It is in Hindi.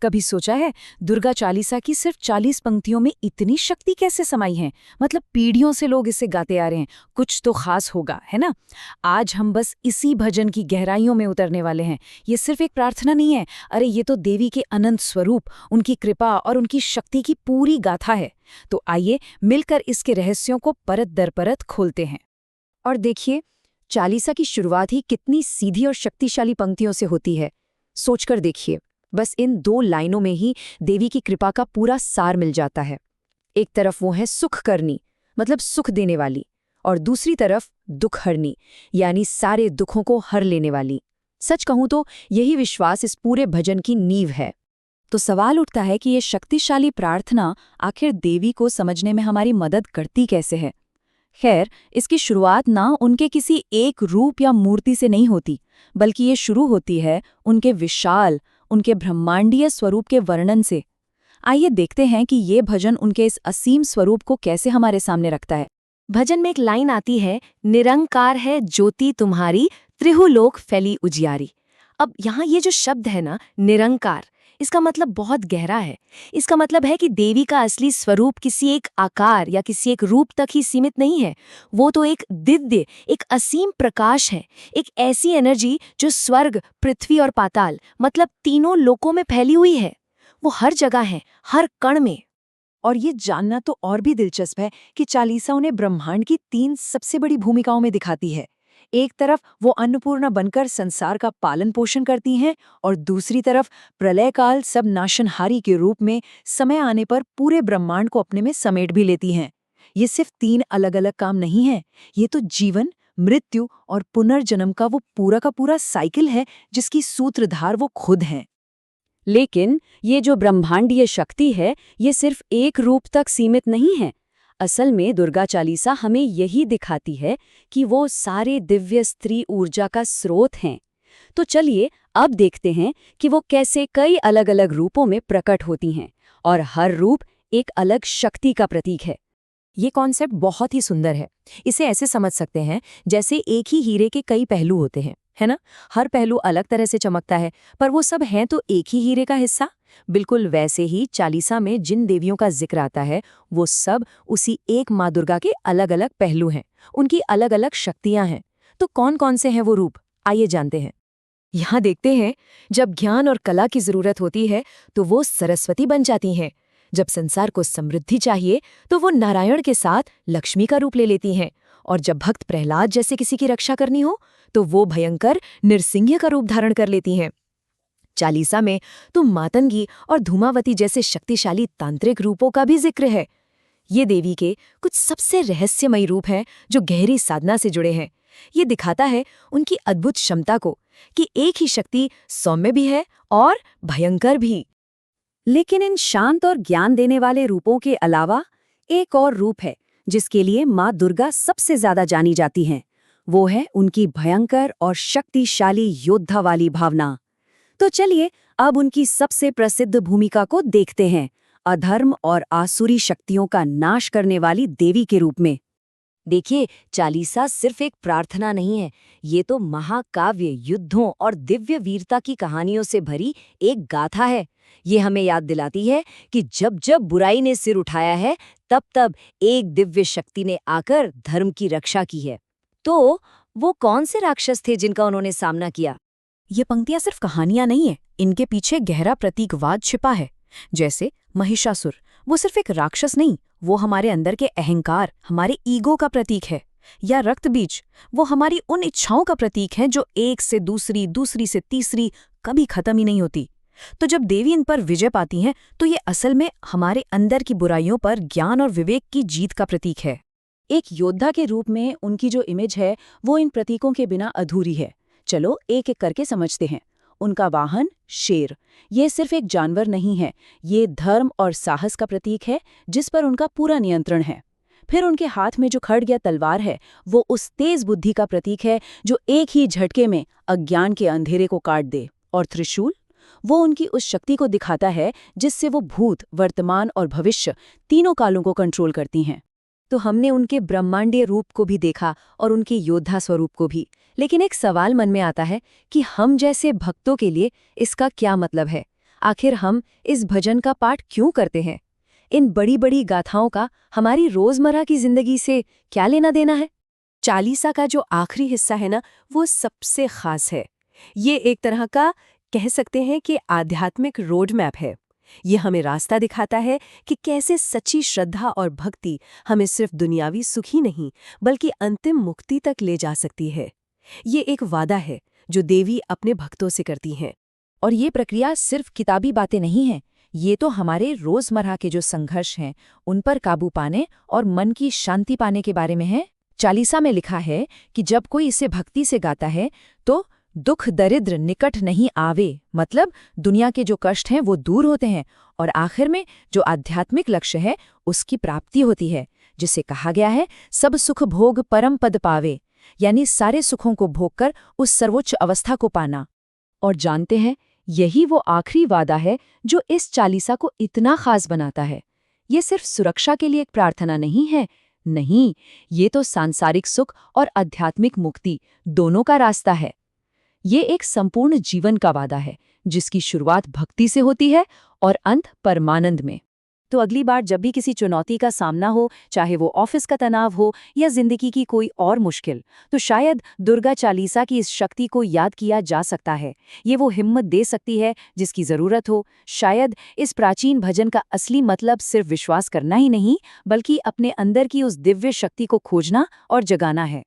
कभी सोचा है दुर्गा चालीसा की सिर्फ 40 पंक्तियों में इतनी शक्ति कैसे समाई है? मतलब पीढ़ियों से लोग इसे गाते आ रहे हैं, कुछ तो खास होगा, है ना? आज हम बस इसी भजन की गहराइयों में उतरने वाले हैं। ये सिर्फ एक प्रार्थना नहीं है, अरे ये तो देवी के अनंत स्वरूप, उनकी कृपा और उनकी शक्ति की पूरी गाथा है। तो आइए मिलकर इसके रहस्यों को परत दर परत खोलते हैं। और देखिए, चालीसा की शुरुआत ही कितनी सीधी और शक्तिशाली पंक्तियों से होती है। सोचकर देखिए, बस इन 2 लाइनों में ही देवी की कृपा का पूरा सार मिल जाता है। एक तरफ वो है सुख करनी, मतलब सुख देने वाली, और दूसरी तरफ दुख हरनी, यानी सारे दुखों को हर लेने वाली। सच कहूं तो यही विश्वास इस पूरे भजन की नींव है। तो सवाल उठता है कि ये शक्तिशाली प्रार्थना आखिर देवी को समझने में हमारी मदद करती कैसे है? खैर, इसकी शुरुआत ना उनके किसी एक रूप या मूर्ति से नहीं होती, बल्कि ये शुरू होती है उनके विशाल, उनके ब्रह्मांडीय स्वरूप के वर्णन से। आइए देखते हैं कि ये भजन उनके इस असीम स्वरूप को कैसे हमारे सामने रखता है। भजन में एक लाइन आती है, निरंकार है ज्योति तुम्हारी, त्रिहुलोक फैली उजियारी। अब यहाँ ये जो शब्द है ना, निरंकार, इसका मतलब बहुत गहरा है। इसका मतलब है कि देवी का असली स्वरूप किसी एक आकार या किसी एक रूप तक ही सीमित नहीं है। वो तो एक दिव्य, एक असीम प्रकाश है, एक ऐसी एनर्जी जो स्वर्ग, पृथ्वी और पाताल, मतलब तीनों लोकों में फैली हुई है। वो हर जगह है, हर कण में। और ये जानना तो और भी दिलचस्प है कि चालीसा उन्हें ब्रह्मांड की 3 सबसे बड़ी भूमिकाओं में दिखाती है। एक तरफ वो अन्नपूर्णा बनकर संसार का पालन पोषण करती हैं और दूसरी तरफ प्रलयकाल सब नाशनहारी के रूप में समय आने पर पूरे ब्रह्मांड को अपने में समेट भी लेती हैं। ये सिर्फ 3 अलग-अलग काम नहीं है, ये तो जीवन, मृत्यु और पुनर्जन्म का वो पूरा का पूरा साइकिल है जिसकी सूत्रधार वो खुद हैं। लेकिन ये जो ब्रह्मांडीय शक्ति है, ये सिर्फ एक रूप तक सीमित नहीं है। असल में दुर्गा चालीसा हमें यही दिखाती है कि वो सारे दिव्य स्त्री ऊर्जा का स्रोत हैं। तो चलिए अब देखते हैं कि वो कैसे कई अलग-अलग रूपों में प्रकट होती हैं, और हर रूप एक अलग शक्ति का प्रतीक है। ये कॉन्सेप्ट बहुत ही सुंदर है। इसे ऐसे समझ सकते हैं जैसे एक ही हीरे के कई पहलू होते हैं, है ना? हर पहलू अलग तरह से चमकता है, पर वो सब हैं तो एक ही हीरे का हिस्सा। बिल्कुल वैसे ही चालीसा में जिन देवियों का जिक्र आता है, वो सब उसी एक माँ दुर्गा के अलग-अलग पहलू हैं, उनकी अलग-अलग शक्तियां हैं। तो कौन-कौन से हैं वो रूप? आइए जानते हैं। यहाँ देखते हैं, जब ज्ञान और कला की जरूरत होती है तो वो सरस्वती बन जाती हैं। जब संसार को समृद्धि चाहिए तो वो नारायण के साथ लक्ष्मी का रूप ले लेती हैं, और जब भक्त प्रहलाद जैसे किसी की रक्षा करनी हो तो वो भयंकर नृसिंह का रूप धारण कर लेती हैं। चालीसा में तो मातंगी और धूमावती जैसे शक्तिशाली तांत्रिक रूपों का भी जिक्र है। ये देवी के कुछ सबसे रहस्यमयी रूप हैं जो गहरी साधना से जुड़े हैं। ये दिखाता है उनकी अद्भुत क्षमता को कि एक ही शक्ति सौम्य भी है और भयंकर भी। लेकिन इन शांत और ज्ञान देने वाले रूपों के अलावा एक और रूप है जिसके लिए माँ दुर्गा सबसे ज्यादा जानी जाती हैं। वो है उनकी भयंकर और शक्तिशाली योद्धा वाली भावना। तो चलिए अब उनकी सबसे प्रसिद्ध भूमिका को देखते हैं, अधर्म और आसुरी शक्तियों का नाश करने वाली देवी के रूप में। देखिए, चालीसा सिर्फ एक प्रार्थना नहीं है, ये तो महाकाव्य, युद्धों और दिव्य वीरता की कहानियों से भरी एक गाथा है। ये हमें याद दिलाती है कि जब जब बुराई ने सिर उठाया है, तब तब एक दिव्य शक्ति ने आकर धर्म की रक्षा की है। तो वो कौन से राक्षस थे जिनका उन्होंने सामना किया? ये पंक्तियां सिर्फ कहानियां नहीं है, इनके पीछे गहरा प्रतीकवाद छिपा है। जैसे महिषासुर, वो सिर्फ एक राक्षस नहीं, वो हमारे अंदर के अहंकार, हमारे ईगो का प्रतीक है। या रक्तबीज, वो हमारी उन इच्छाओं का प्रतीक है जो एक से दूसरी, दूसरी से तीसरी कभी खत्म ही नहीं होती। तो जब देवी इन पर विजय पाती हैं तो ये असल में हमारे अंदर की बुराइयों पर ज्ञान और विवेक की जीत का प्रतीक है। एक योद्धा के रूप में उनकी जो इमेज है वो इन प्रतीकों के बिना अधूरी है। चलो एक एक करके समझते हैं। उनका वाहन शेर, ये सिर्फ एक जानवर नहीं है, ये धर्म और साहस का प्रतीक है जिस पर उनका पूरा नियंत्रण है। फिर उनके हाथ में जो खड्ग या तलवार है वो उस तेज बुद्धि का प्रतीक है जो एक ही झटके में अज्ञान के अंधेरे को काट दे। और त्रिशूल, वो उनकी उस शक्ति को दिखाता है जिससे वो भूत, वर्तमान और भविष्य तीनों कालों को कंट्रोल करती हैं। तो हमने उनके ब्रह्मांडीय रूप को भी देखा और उनके योद्धा स्वरूप को भी, लेकिन एक सवाल मन में आता है कि हम जैसे भक्तों के लिए इसका क्या मतलब है? आखिर हम इस भजन का पाठ क्यों करते हैं? इन बड़ी बड़ी गाथाओं का हमारी रोजमर्रा की जिंदगी से क्या लेना देना है? चालीसा का जो आखिरी हिस्सा है ना, वो सबसे खास है। ये एक तरह का कह सकते हैं कि आध्यात्मिक रोड मैप है। ये हमें रास्ता दिखाता है कि कैसे सच्ची श्रद्धा और भक्ति हमें सिर्फ दुनियावी सुख ही नहीं बल्कि अंतिम मुक्ति तक ले जा सकती है। ये एक वादा है जो देवी अपने भक्तों से करती हैं। और ये प्रक्रिया सिर्फ किताबी बातें नहीं हैं, ये तो हमारे रोजमर्रा के जो संघर्ष हैं उन पर काबू पाने और मन की शांति पाने के बारे में है। चालीसा में लिखा है कि जब कोई इसे भक्ति से गाता है तो दुख दरिद्र निकट नहीं आवे, मतलब दुनिया के जो कष्ट हैं वो दूर होते हैं और आखिर में जो आध्यात्मिक लक्ष्य है उसकी प्राप्ति होती है, जिसे कहा गया है सब सुख भोग परम पद पावे, यानी सारे सुखों को भोगकर उस सर्वोच्च अवस्था को पाना। और जानते हैं, यही वो आखिरी वादा है जो इस चालीसा को इतना खास बनाता है। ये सिर्फ सुरक्षा के लिए एक प्रार्थना नहीं है, नहीं, ये तो सांसारिक सुख और आध्यात्मिक मुक्ति दोनों का रास्ता है। ये एक संपूर्ण जीवन का वादा है जिसकी शुरुआत भक्ति से होती है और अंत परमानंद में। तो अगली बार जब भी किसी चुनौती का सामना हो, चाहे वो ऑफिस का तनाव हो या जिंदगी की कोई और मुश्किल, तो शायद दुर्गा चालीसा की इस शक्ति को याद किया जा सकता है। ये वो हिम्मत दे सकती है जिसकी जरूरत हो। शायद इस प्राचीन भजन का असली मतलब सिर्फ विश्वास करना ही नहीं, बल्कि अपने अंदर की उस दिव्य शक्ति को खोजना और जगाना है।